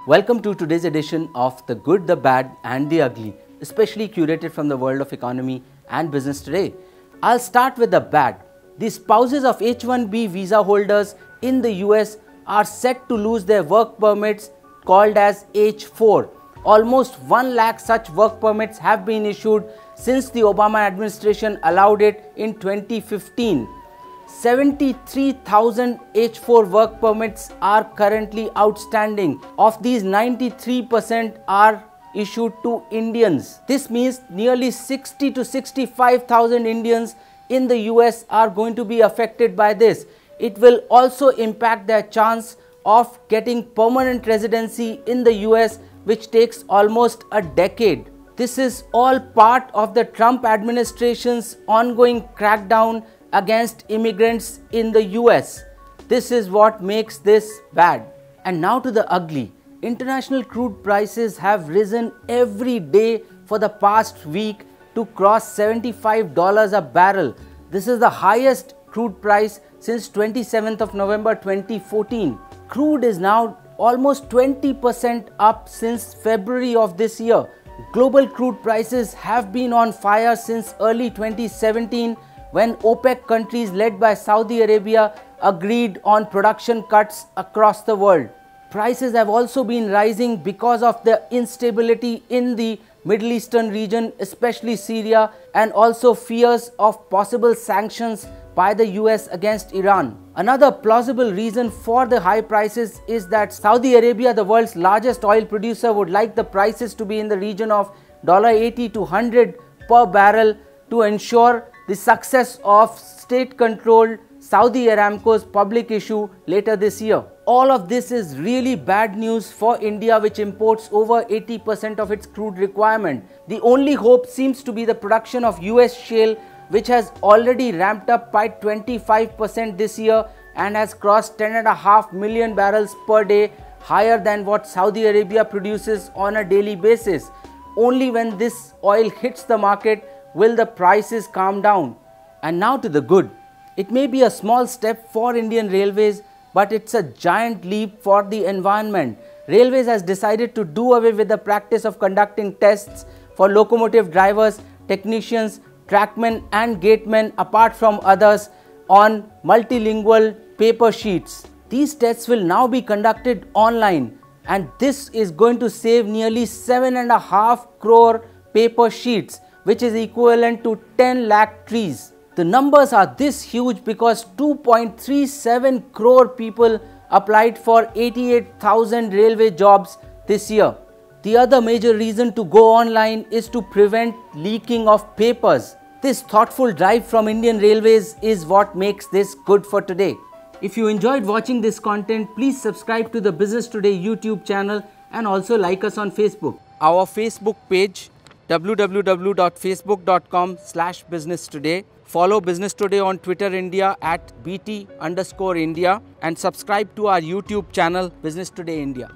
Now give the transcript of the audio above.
Welcome to today's edition of The Good, the Bad and the Ugly, especially curated from the world of economy and business today. I'll start with the bad. The spouses of H-1B visa holders in the US are set to lose their work permits called as H-4. Almost 1 lakh such work permits have been issued since the Obama administration allowed it in 2015. 73,000 H-4 work permits are currently outstanding. Of these, 93% are issued to Indians. This means nearly 60 to 65,000 Indians in the US are going to be affected by this. It will also impact their chance of getting permanent residency in the US, which takes almost a decade. This is all part of the Trump administration's ongoing crackdown against immigrants in the US. This is what makes this bad. And now to the ugly. International crude prices have risen every day for the past week to cross $75 a barrel. This is the highest crude price since 27th of November 2014. Crude is now almost 20% up since February of this year. Global crude prices have been on fire since early 2017 when OPEC countries led by Saudi Arabia agreed on production cuts across the world. Prices have also been rising because of the instability in the Middle Eastern region, especially Syria, and also fears of possible sanctions by the US against Iran. Another plausible reason for the high prices is that Saudi Arabia, the world's largest oil producer, would like the prices to be in the region of $80 to $100 per barrel to ensure the success of state-controlled Saudi Aramco's public issue later this year. All of this is really bad news for India, which imports over 80% of its crude requirement. The only hope seems to be the production of US shale, which has already ramped up by 25% this year and has crossed 10.5 million barrels per day, higher than what Saudi Arabia produces on a daily basis. Only when this oil hits the market will the prices calm down. And now to the good. It may be a small step for Indian Railways, but it's a giant leap for the environment. Railways has decided to do away with the practice of conducting tests for locomotive drivers, technicians, trackmen and gatemen, apart from others, on multilingual paper sheets. These tests will now be conducted online, and this is going to save nearly 7.5 crore paper sheets, which is equivalent to 10 lakh trees. The numbers are this huge because 2.37 crore people applied for 88,000 railway jobs this year. The other major reason to go online is to prevent leaking of papers. This thoughtful drive from Indian Railways is what makes this good for today. If you enjoyed watching this content, please subscribe to the Business Today YouTube channel and also like us on Facebook. Our Facebook page, www.facebook.com/businesstoday. Follow Business Today on Twitter India at BT_India and subscribe to our YouTube channel Business Today India.